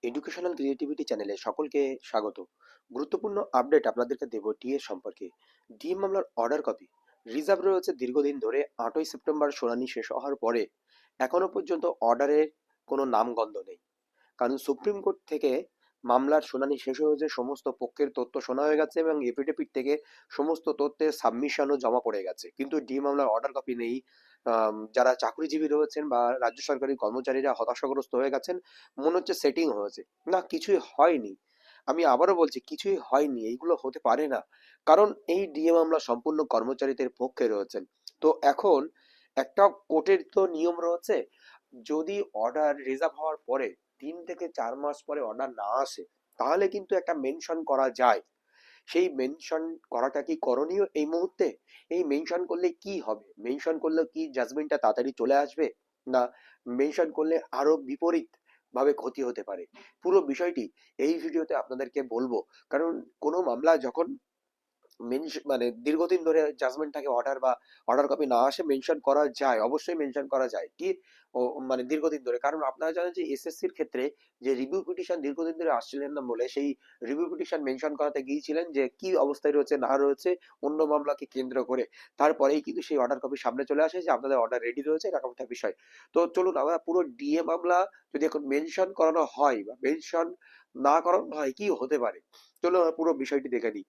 Educational creativity চ্যানেলে সকলকে স্বাগত। গুরুত্বপূর্ণ আপডেট আপনাদেরকে দেব ডিএ সম্পর্কে। ডিএ মামলার অর্ডার কপি রিজার্ভ রয়েছে দীর্ঘদিন ধরে। 8ই সেপ্টেম্বর শুনানি শেষ হওয়ার পরে এখনো পর্যন্ত অর্ডারের কোনো নামগন্ধ নেই। কারণ সুপ্রিম কোর্ট থেকে মামলার শুনানি শেষ হয়েছে, সমস্ত পক্ষের তথ্য শোনা হয়ে গেছে এবং এফিডেভিট থেকে সমস্ত তথ্যের সাবমিশনও জমা পড়ে গেছে, কিন্তু ডি মামলার অর্ডার কপি নেই। যারা চাকরিজীবী রয়েছেন বা রাজ্য সরকারি কর্মচারীরা হতাশাগ্রস্ত হয়ে গেছেন। মনে হচ্ছে সেটিং হয়েছে, না কিছুই হয়নি। আমি আবারও বলছি, কিছুই হয়নি, এইগুলো হতে পারে না। কারণ এই ডিএ মামলা সম্পূর্ণ কর্মচারীদের পক্ষে রয়েছেন। তো এখন একটা কোর্টের তো নিয়ম রয়েছে, যদি অর্ডার রিজার্ভ হওয়ার পরে 3 থেকে 4 মাস পরে অর্ডার না আসে, তাহলে কিন্তু একটা মেনশন করা যায়। সেই মেনশন করাটা কি করণীয় এই মুহূর্তে? এই মেনশন করলে কি হবে? মেনশন করলে কি জাজমেন্টটা তাড়াতাড়ি চলে আসবে, না মেনশন করলে আরো বিপরীত ভাবে ক্ষতি হতে পারে? পুরো বিষয়টি এই ভিডিওতে আপনাদেরকে বলবো। কারণ কোনো মামলা যখন মানে দীর্ঘদিন ধরে জাজমেন্ট থাকে, অর্ডার বা অর্ডার কপি না আসে, মেনশন করা যায়, অবশ্যই মেনশন করা যায় কি ও, মানে দীর্ঘদিন ধরে। কারণ আপনারা জানেন যে এসএসসির ক্ষেত্রে যে রিভিউ পিটিশন দীর্ঘদিন ধরে আসছিলেন না বলে, সেই রিভিউ পিটিশন মেনশন করাতে গিয়েছিলেন যে কি অবস্থায় রয়েছে না রয়েছে অন্য মামলাকে কেন্দ্র করে। তারপরেই কিন্তু সেই অর্ডার কপি সামনে চলে আসে যে আপনাদের অর্ডার রেডি রয়েছে, এরকম একটা বিষয়। তো চলুন আমরা পুরো ডিএ মামলা যদি এখন মেনশন করানো হয় বা মেনশন না করানো হয় কি হতে পারে, চলুন আমরা পুরো বিষয়টি দেখে নিই।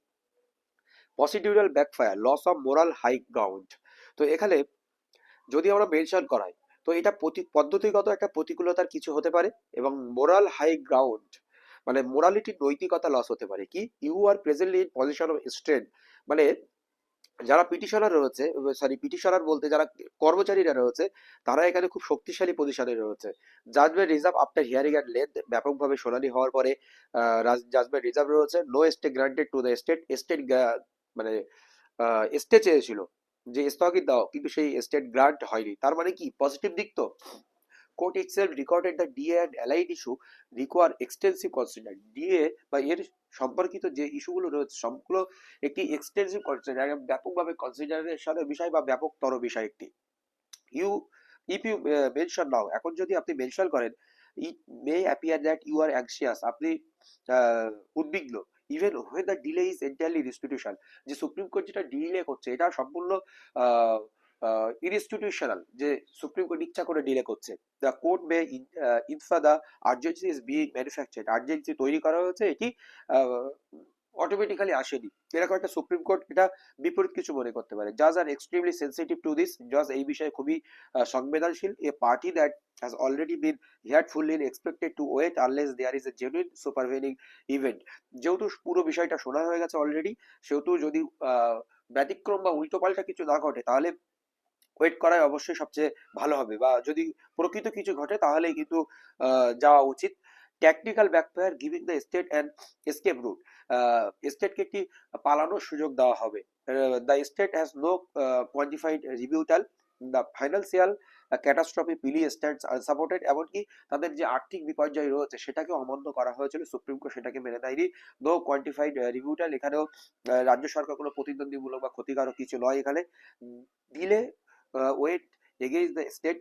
Procedural backfire, loss of moral high ground. তো এখানে যদি আমরা মেনশন করাই, তো এটা পদ্ধতিগত একটা প্রতিকূলতার কিছু হতে পারে। এবং মোরাল হাই গ্রাউন্ড মানে মোরালিটির নৈতিকতা লস হতে পারে। কি, you are presently in position of strength, মানে যারা পিটিশনার রয়েছে, সরি পিটিশনার বলতে যারা কর্মচারীরা রয়েছে, তারা এখানে খুব শক্তিশালী পজিশনে রয়েছে। Judgment reserve after hearing at length, ব্যাপকভাবে শুনানি হওয়ার পরে জাজমেন্ট রিজার্ভ রয়েছে। No stay granted to the state, state মানে স্টে চেয়েছিল যে স্থগিত দাও, কিন্তু সেই স্টেট গ্রান্ট হয়নি। তার মানে কি পজিটিভ দিক তো। Court itself recorded the DA and allied issue require extensive consider. DA বা এর সম্পর্কিত যে ইস্যুগুলো রয়েছে সবগুলো একটি এক্সটেন্সিভ কনসিডার, ব্যাপকভাবে কনসিডারেশনের বিষয় বা ব্যাপকতর বিষয় একটি। You if you mention now, এখন যদি আপনি মেনশন করেন, it may appear that you are anxious, আপনি উদ্বিগ্ন। Even when the delay is entirely restitution, যে সুপ্রিম কোর্ট যেটা ডিলে করছে এটা সম্পূর্ণ ইনস্টিটিউশনাল, যে সুপ্রিম কোর্ট ইচ্ছা করে ডিলে করছে। The court May infer the urgency is being manufactured, urgency তৈরি করা হয়েছে, এটি অটোমেটিক্যালি আসেনি, এরকম একটা সুপ্রিম কোর্ট এটা বিপরীত কিছু মনে করতে পারে। জাজ are extremely sensitive to this, জাজ এই বিষয়ে খুবই সংবেদনশীল। A party that has already been heartfully expected to wait unless there is a genuine supervening event, যেহেতু পুরো বিষয়টা শোনা হয়ে গেছে অলরেডি, সেহেতু যদি ব্যতিক্রম বা উল্টোপাল্টা কিছু না ঘটে, তাহলে ওয়েট করাই অবশ্যই সবচেয়ে ভালো হবে। বা যদি প্রকৃত কিছু ঘটে তাহলেই কিন্তু যাওয়া উচিত। Tactical backfire, giving the state and escape route, স্টেটকে একটি পালানোর সুযোগ দেওয়া হবে। The state has no quantified rebuttal, the financial catastrophe পিলি স্ট্যান্ডস আনসাপোর্টেড, এমনকি তাদের যে আর্থিক বিপর্যয় রয়েছে সেটাকে অমান্য করা হয়েছিল, সুপ্রিম কোর্ট সেটাকে মেনে নেয়নি। নো কোয়ান্টিফাইড রিবিউটাল, এখানেও রাজ্য সরকার কোনো প্রতিদ্বন্দ্বীমূলক বা ক্ষতিকারক কিছু নয় এখানে। দিলে ওয়েট এগেইনস্ট দ্য স্টেট,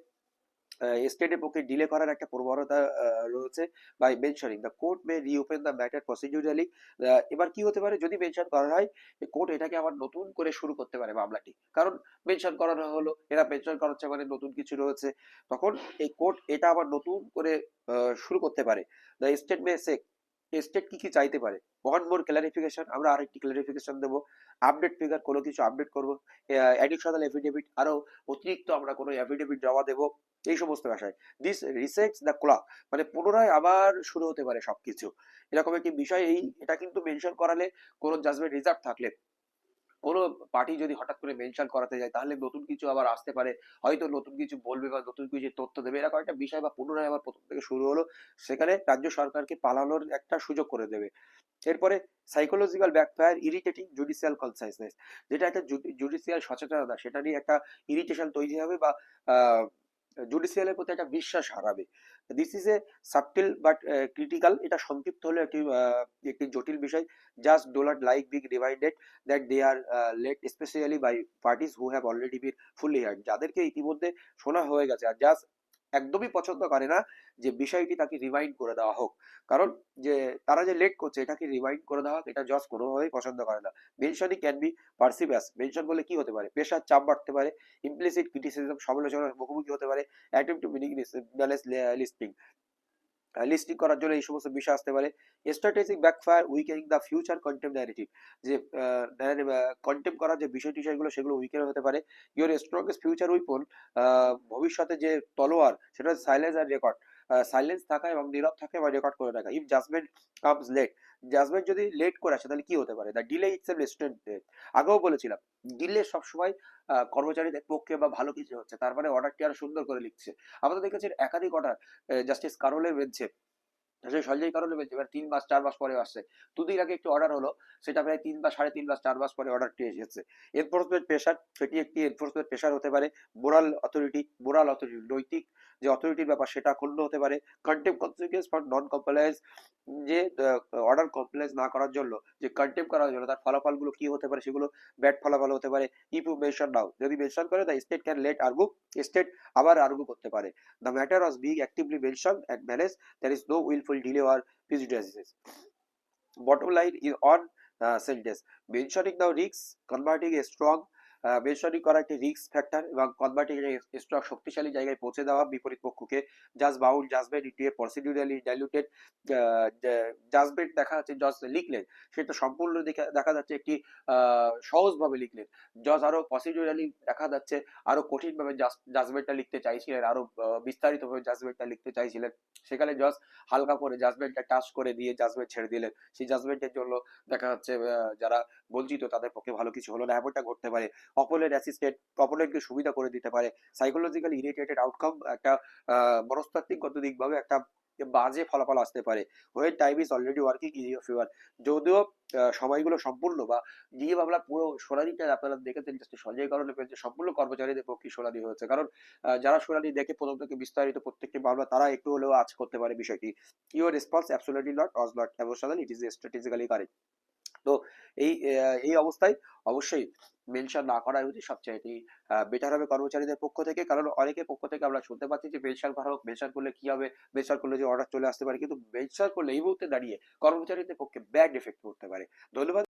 স্টেটের পক্ষে ডিলে করার একটা প্রবণতা রয়েছে। By mentioning the court may reopen the matter procedurally. এবার কি হতে পারে, যদি মেনশন করা হয়, কোর্ট এটাকে আবার নতুন করে শুরু করতে পারে মামলাটি। কারণ মেনশন করানো হলো, এরা মেনশন করাচ্ছে মানে নতুন কিছু রয়েছে, তখন এই কোর্ট এটা আবার নতুন করে শুরু করতে পারে। The state May say, state কি কি চাইতে পারে, ওয়ান মোর ক্লারিফিকেশন, আমরা আরেকটি ক্লারিফিকেশন দেবো, আপডেট ফিগার, কোনো কিছু আপডেট করবো, অ্যাডিশনাল এফিডেভিট, আরো অতিরিক্ত আমরা কোনো এফিডেভিট জমা দেবো, এই সমস্ত ভাষায়। দিস রিসেটস দ্য ক্লক, মানে পুনরায় আবার শুরু হতে পারে সবকিছু, এরকম একটি বিষয়। এটা কিন্তু মেনশন করালে, কোনো জাজমেন্ট রিজার্ভ থাকলে, কোনো পার্টি যদি হঠাৎ করে মেনশন করাতে যায়, তাহলে নতুন কিছু আবার আসতে পারে, হয়তো নতুন কিছু বলবে বা নতুন কিছু তথ্য দেবে, এরকম একটা বিষয়। বা পুনরায় আবার প্রথম থেকে শুরু হলো, সেখানে রাজ্য সরকারকে পালানোর একটা সুযোগ করে দেবে। এরপরে psychological backfire, irritating judicial consciousness, যেটা একটা জুডিশিয়াল সচেতনতা, সেটা নিয়ে একটা ইরিটেশন তৈরি হবে বা জুডিশিয়ালের প্রতি একটা বিশ্বাস হারাবে। This is a subtle but critical, এটা সংক্ষিপ্ত হলে একটি জটিল বিষয়। Just do not like being reminded that they are late, specially by parties who have already been fully heard, যাদেরকে ইতিমধ্যে শোনা হয়ে গেছে। আর জাস্ট একদমই পছন্দ করে না যে বিষয়টি তাকে রিমাইন্ড করে দেওয়া হোক। কারণ যে তারা যে লেট করছে এটাকে রিমাইন্ড করে দেওয়া হোক, এটা জজ কোনোভাবেই পছন্দ করে না। মেনশনই can be perceived as, mention বলে কি হতে পারে, প্রেশার, চাপ বাড়তে পারে, ইমপ্লিসিট ক্রিটিসিজম, সমালোচনার মুখোমুখি হতে পারে, attempt to meaningless balance listing, listing করার জন্য এই সমস্ত বিষয় আসতে পারে। Strategic backfire weakening the future contempt narrative, যে কন্টেম্প করার যে বিষয় টিষয়গুলো সেগুলো উইকেন হতে পারে। ইওর স্ট্রংগেস্ট ফিউচার উইপন, ভবিষ্যতে যে তলোয়ার সেটা হচ্ছে সাইলেন্স আর রেকর্ড, সাইলেন্স থাকা এবং নীরব থাকা বা রেকর্ড করে রাখা। If judgment comes late, judgment যদি লেট করে আসে তাহলে কি হতে পারে, দ্য ডিলে ইটসেলফ রেস্টুরেন্ট। আগেও বলেছিলাম ডিলে সবসময় কর্মচারীদের পক্ষে বা ভালো কিছু হচ্ছে, তার মানে অর্ডারটি আরো সুন্দর করে লিখছে। আমরা তো দেখেছি একাধিক অর্ডার জাস্টিস কারোলের বেঞ্চে, সেই সঞ্জয় কারণে বলছে এবার 3 মাস 4 মাস পরে আসছে। দুদিন আগে একটি অর্ডার হলো, সেটা প্রায় 3 মাস 3.5 মাস 4 মাস পরে অর্ডারটি এসেছে। এনফোর্সমেন্ট প্রেশার, সেটি একটি এনফোর্সমেন্ট প্রেশার হতে পারে। মোরাল অথরিটি, নৈতিক যে অথরিটির ব্যাপার সেটা ক্ষুণ্ণ হতে পারে। Contempt consequence for non compliance, যে অর্ডার কমপ্লায়েন্স না করার জন্য, যে কন্টেম্প করার জন্য তার ফলাফলগুলো কি হতে পারে, সেগুলো ব্যাড ফলাফল হতে পারে। ইফ ইউ মেনশন নাও, যদি মেনশন করে the state can late argue, state আবার আর্গু করতে পারে। The matter was being actively mention and manage, there is no willful delay or prejudice. Bottom line is on sentence. Mentioning the risks, converting a strong, mentioning করা একটি risk factor এবং converting stroke শক্তিশালী জায়গায় পৌঁছে দেওয়া বিপরীত পক্ষকে। Just bound judgement into এ প্রসিডিউরালি diluted judgement, দেখা যাচ্ছে জজ লিখলেন সেটা সম্পূর্ণ দেখা যাচ্ছে একটি সহজভাবে লিখলেন। জজ আরো প্রসিডিউরালি দেখা যাচ্ছে আরো কঠিনভাবে জাজমেন্টটা লিখতে চাইছিলেন, আরো বিস্তারিতভাবে জাজমেন্টটা লিখতে চাইছিলেন, সেখানে জজ হালকা করে জাজমেন্টটা টাচ করে দিয়ে জাজমেন্ট ছেড়ে দিলেন। সেই জাজমেন্টের জন্য দেখা যাচ্ছে যারা বঞ্চিত তাদের পক্ষে ভালো কিছু হলো না, এমনটা ঘটতে পারে। অপোনেন্ট অ্যাসিস্ট্যান্ট অপোনেন্টকে সুবিধা করে দিতে পারে। সাইকোলজিক্যালি ইরিটেটেড আউটকাম, একটা মনস্তাত্ত্বিকগত দিকভাবে একটা বাজে ফলাফল আসতে পারে। When time is already working in your favour, যদিও সময়গুলো সম্পূর্ণ বা নিয়ে আমরা পুরো শুনানিটা আপনারা দেখেছেন যে সঞ্জয় কারণে পেয়েছে সম্পূর্ণ কর্মচারীদের পক্ষে শুনানি হয়েছে। কারণ যারা শুনানি দেখে প্রথম থেকে বিস্তারিত প্রত্যেকটি মামলা তারা একটু হলেও আজ করতে পারে বিষয়টি। Your response absolutely not was not emotional, it is strategically correct. তো এই অবস্থায় অবশ্যই মেনশন না করাই উচিত, সবচাইতে বেটার হবে কর্মচারীদের পক্ষ থেকে। কারণ অনেকের পক্ষ থেকে আমরা শুনতে পাচ্ছি যে মেনশন করা হোক, মেনশন করলে কি হবে, মেনশন করলে যে অর্ডার চলে আসতে পারে, কিন্তু মেনশন করলে এই মুহূর্তে দাঁড়িয়ে কর্মচারীদের পক্ষে ব্যাড এফেক্ট করতে পারে। ধন্যবাদ।